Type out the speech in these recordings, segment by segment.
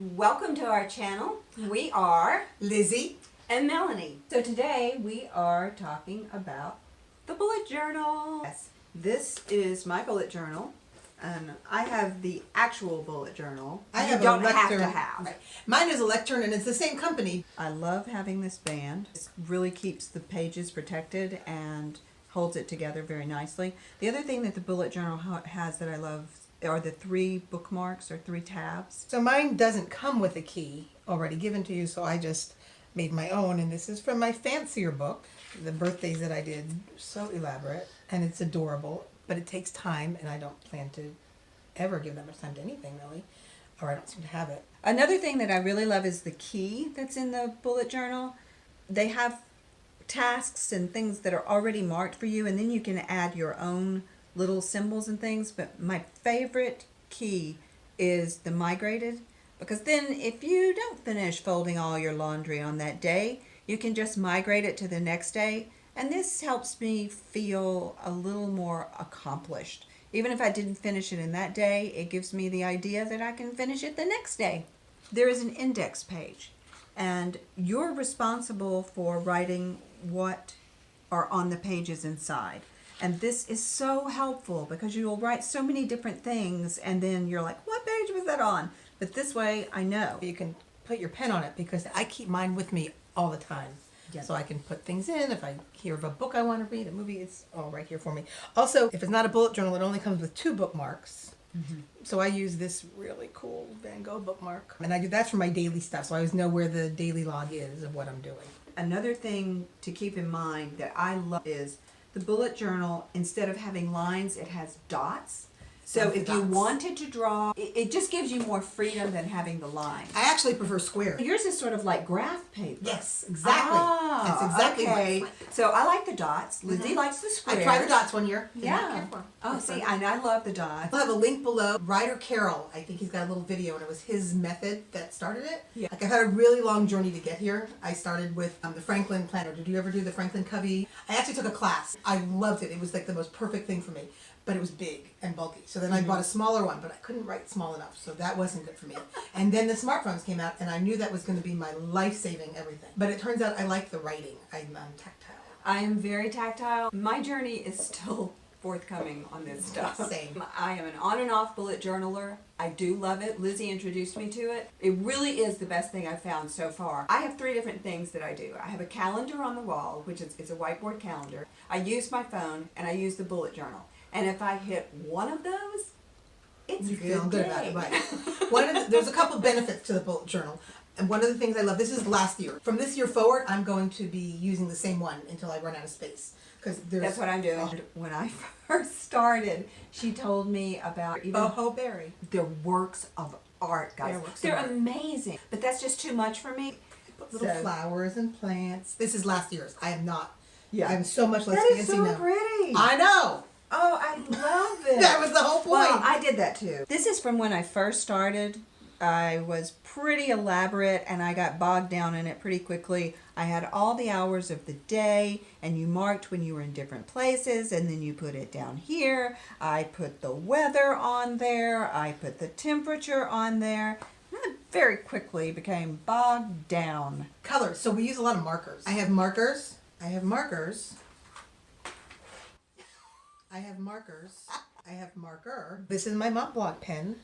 Welcome to our channel. We are Lizzie and Melanie. So today we are talking about the bullet journal. Yes, this is my bullet journal, and I have the actual bullet journal. I have You don't a have lectern. to have. Right. Mine is a lectern, and it's the same company. I love having this band. It really keeps the pages protected and holds it together very nicely. The other thing that the bullet journal has that I love are the 3 bookmarks or 3 tabs. So mine doesn't come with a key already given to you, so I just made my own, and this is from my fancier book, the birthdays that I did. So elaborate, and it's adorable, but it takes time, and I don't plan to ever give that much time to anything, really, or I don't seem to have it. Another thing that I really love is the key that's in the bullet journal. They have tasks and things that are already marked for you, and then you can add your own little symbols and things. But my favorite key is the migrated, because then if you don't finish folding all your laundry on that day, you can just migrate it to the next day, and this helps me feel a little more accomplished. Even if I didn't finish it in that day, it gives me the idea that I can finish it the next day. There is an index page, and you're responsible for writing what are on the pages inside. And this is so helpful because you'll write so many different things, and then you're like, what page was that on? But this way I know. You can put your pen on it, because I keep mine with me all the time. Yes. So I can put things in. If I hear of a book I want to read, a movie, it's all right here for me. Also, if it's not a bullet journal, it only comes with 2 bookmarks. Mm-hmm. So I use this really cool Van Gogh bookmark. And I do that's for my daily stuff, so I always know where the daily log is of what I'm doing. Another thing to keep in mind that I love is the bullet journal, instead of having lines, it has dots. So Love the if you dots. wanted to draw, it just gives you more freedom than having the lines. I actually prefer square. Yours is sort of like graph paper. Yes, exactly. Ah, That's exactly okay. what So I like the dots. Lizzie likes the I squares. tried the dots one year. Did not Yeah. care for 'em. Oh, see, and I love the dots. I'll have a link below. Ryder Carroll, I think he's got a little video, and it was his method that started it. Yeah. Like, I've had a really long journey to get here. I started with the Franklin planner. Did you ever do the Franklin Covey? I actually took a class. I loved it. It was like the most perfect thing for me, but it was big and bulky. So then I bought a smaller one, but I couldn't write small enough, so that wasn't good for me. And then the smartphones came out, and I knew that was going to be my life-saving everything. But it turns out I like the writing. I'm tactile. I am very tactile. My journey is still forthcoming on this stuff. Same. I am an on and off bullet journaler. I do love it. Lizzie introduced me to it. It really is the best thing I've found so far. I have 3 different things that I do. I have a calendar on the wall, which is it's a whiteboard calendar. I use my phone, and I use the bullet journal. And if I hit one of those, it's You a feel good good day. about it, right? There's a couple benefits to the bullet journal. And one of the things I love, this is last year. From this year forward, I'm going to be using the same one until I run out of space. Because That's what I'm doing. Oh, When I first started, she told me about even Boho Berry. their works of art, guys. Their works of They're art. amazing. But that's just too much for me. Put little So- flowers and plants. This is last year's. I have not. Yeah. I'm so much less That is fancy so now. pretty. I know. Oh, I love it. That was the whole point. Well, I did that too. This is from when I first started. I was pretty elaborate, and I got bogged down in it pretty quickly. I had all the hours of the day, and you marked when you were in different places, and then you put it down here. I put the weather on there. I put the temperature on there. And I very quickly became bogged down. Colors. So we use a lot of markers. I have markers. I have markers. I have markers. I have marker. This is my Mont Blanc pen.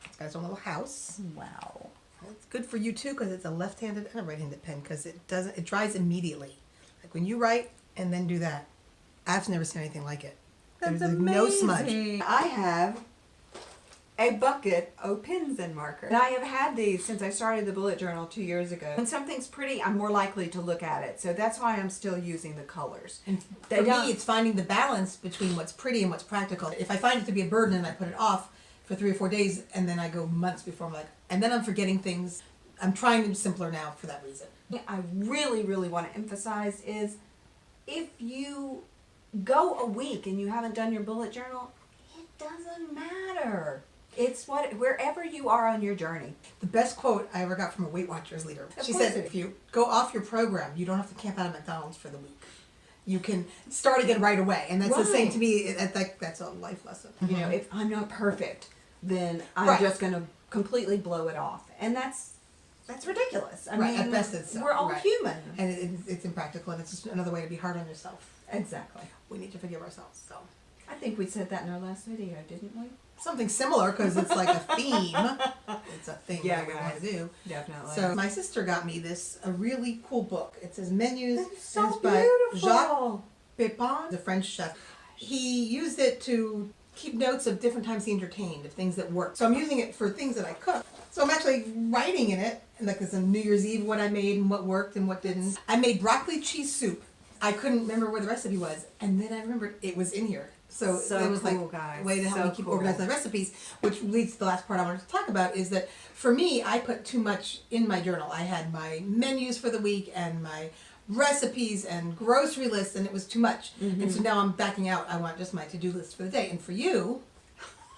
It's got its own little house. Wow. It's good for you too, because it's a left-handed and a right-handed pen, because it dries immediately. Like when you write and then do that, I've never seen anything like it. That's There's amazing. no smudge. I have a bucket of pens and markers. And I have had these since I started the bullet journal 2 years ago. When something's pretty, I'm more likely to look at it. So that's why I'm still using the colors. And They for don't- me, it's finding the balance between what's pretty and what's practical. If I find it to be a burden and I put it off for 3 or 4 days, and then I go months before I'm like, and then I'm forgetting things. I'm trying to be simpler now for that reason. I really, really want to emphasize is if you go a week and you haven't done your bullet journal, it doesn't matter. It's wherever you are on your journey. The best quote I ever got from a Weight Watchers leader. Of She course said, it if you go off your program, you don't have to camp out at McDonald's for the week. You can start again right away. And that's the same Right. to me. That's a life lesson. You know, if I'm not perfect, then I'm Right. just going to completely blow it off. And that's ridiculous. I Right, mean, at best it's so, we're all right. human. And it's impractical, and it's just another way to be hard on yourself. Exactly. We need to forgive ourselves. So I think we said that in our last video, didn't we? something similar, because it's like a theme. It's a thing Yeah, that we want guys. to do. Definitely. So my sister got me a really cool book. It says Menus. That's so and it's by Jacques beautiful. Pepin, the French chef. He used it to keep notes of different times he entertained, of things that worked. So I'm using it for things that I cook. So I'm actually writing in it, and like this on New Year's Eve, what I made and what worked and what didn't. I made broccoli cheese soup. I couldn't remember where the recipe was, and then I remembered it was in here. So it was cool, like guys. a way to help So me keep cool. organized my recipes, which leads to the last part I wanted to talk about, is that for me, I put too much in my journal. I had my menus for the week and my recipes and grocery lists, and it was too much. And so now I'm backing out. I want just my to-do list for the day. And for you,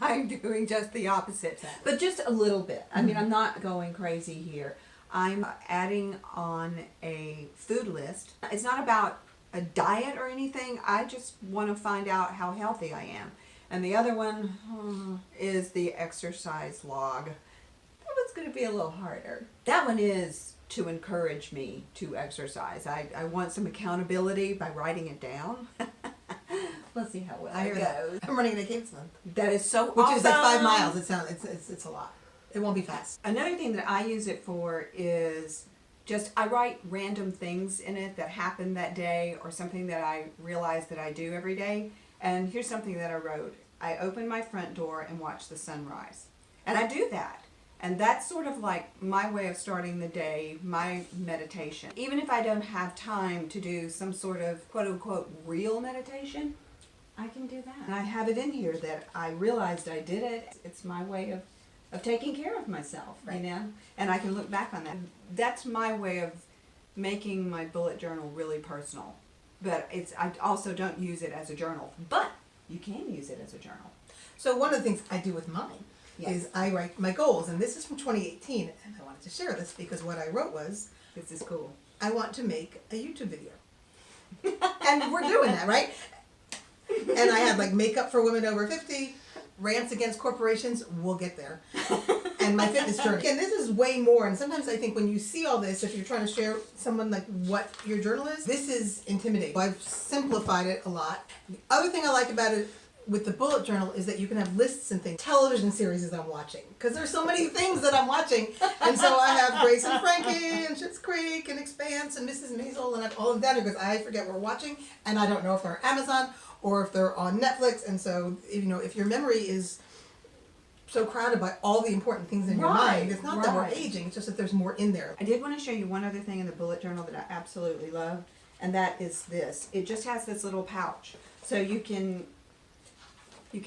I'm doing just the opposite. But just a little bit. I mean, I'm not going crazy here. I'm adding on a food list. It's not about a diet or anything. I just want to find out how healthy I am. And the other one is the exercise log. That one's going to be a little harder. That one is to encourage me to exercise. I want some accountability by writing it down. Let's see how well I it hear that. goes. I'm running an 8K this month, That is so which awesome. is like 5 miles. It's a lot. It won't be fast. Another thing that I use it for is just I write random things in it that happened that day or something that I realize that I do every day. And here's something that I wrote. I open my front door and watch the sunrise. And I do that. And that's sort of like my way of starting the day, my meditation. Even if I don't have time to do some sort of quote unquote real meditation, I can do that. And I have it in here that I realized I did it. It's my way of taking care of myself, Right. you know? And I can look back on that. That's my way of making my bullet journal really personal. But I also don't use it as a journal. But you can use it as a journal. So one of the things I do with mine Yes. is I write my goals, and this is from 2018, and I wanted to share this because what I wrote was, This is cool. I want to make a YouTube video. And we're doing that, right? And I had like makeup for women over 50, rants against corporations, we'll get there, and my fitness journey. And this is way more, and sometimes I think when you see all this, if you're trying to share someone like what your journal is, this is intimidating. So I've simplified it a lot. The other thing I like about it with the bullet journal is that you can have lists and things. Television series that I'm watching, because there's so many things that I'm watching, and so I have Grace and Frankie and Schitt's Creek and Expanse and Mrs. Maisel, and I have all of them down here because I forget what we're watching, and I don't know if they're Amazon or if they're on Netflix. And so, you know, if your memory is so crowded by all the important things in your Right, mind, it's not that we're right. aging, it's just that there's more in there. I did want to show you one other thing in the bullet journal that I absolutely love, and that is this. It just has this little pouch. So you can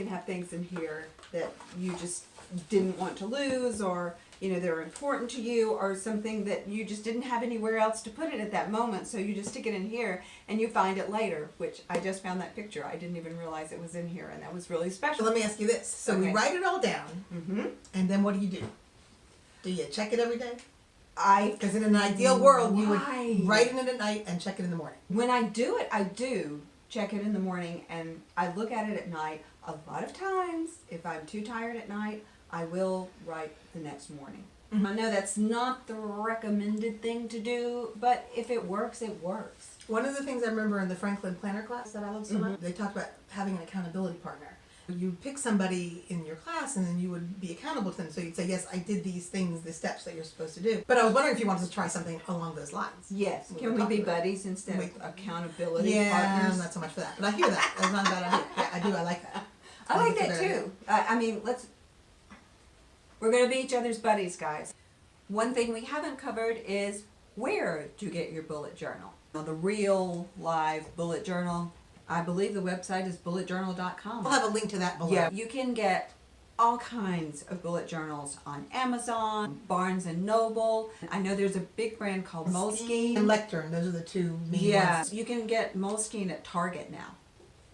have things in here that you just didn't want to lose, or you know, they're important to you, or something that you just didn't have anywhere else to put it at that moment, so you just stick it in here and you find it later, which I just found that picture. I didn't even realize it was in here, and that was really So special. let me ask you this. So we Okay. write it all down, Mm-hmm. and then what do? Do you check it every day? I Because in an ideal world, you would Right. write it at night and check it in the morning. When I do it, I do check it in the morning, and I look at it at night. A lot of times, if I'm too tired at night, I will write the next morning. Mhm. I know that's not the recommended thing to do, but if it works, it works. One of the things I remember in the Franklin Planner class that I love so much, they talked about having an accountability partner. You pick somebody in your class, and then you would be accountable to them. So you'd say, yes, I did these things, the steps that you're supposed to do. But I was wondering if you wanted to try something along those lines. Yes. We Can were we be talking about it. buddies instead Wait. of accountability Yeah, partners? not so much for that. But I hear that. That's not a bad idea. Yeah, I do. I like that. I like think that it's a good too. I mean, we're going to be each other's buddies, guys. One thing we haven't covered is where to get your bullet journal. Now, the real live bullet journal, I believe the website is bulletjournal.com. We'll have a link to that below. Yeah, you can get all kinds of bullet journals on Amazon, Barnes and Noble. I know there's a big brand called Moleskine. And Lectern. Those are the two main Yeah, ones. you can get Moleskine at Target now.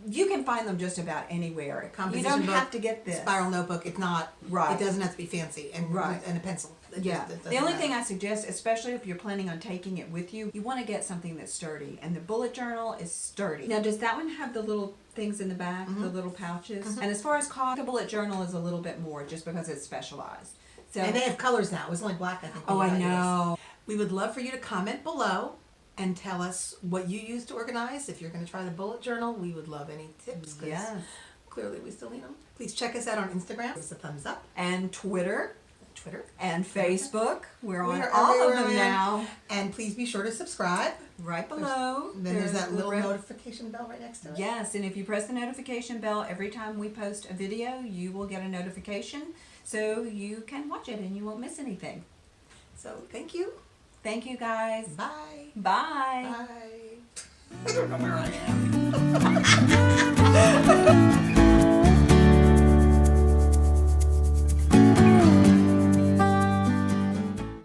You can find them just about anywhere. You Composition don't book, have to get this. Spiral notebook. It's not. Right. It doesn't have to be fancy. And Right. and a pencil. It Yeah. just- it The doesn't only matter. thing I suggest, especially if you're planning on taking it with you, you want to get something that's sturdy. And the bullet journal is sturdy. Now, does that one have the little things in the back, the little pouches? And as far as cost, the bullet journal is a little bit more just because it's specialized. So, And they have colors now. It was only black, I think. oh, when I we got yours. know. We would love for you to comment below and tell us what you use to organize. If you're going to try the bullet journal, we would love any tips. 'Cause Yes. clearly we still need them. Please check us out on Instagram. Give us a thumbs up. And Twitter Twitter. and Facebook. We're on We are all of everywhere, them man. now. And please be sure to subscribe. Right below. Then there's that the little red- notification bell right next to it. Yes, and if you press the notification bell every time we post a video, you will get a notification so you can watch it and you won't miss anything. So thank you. Thank you guys. Bye. Bye. Bye. I don't know where I am.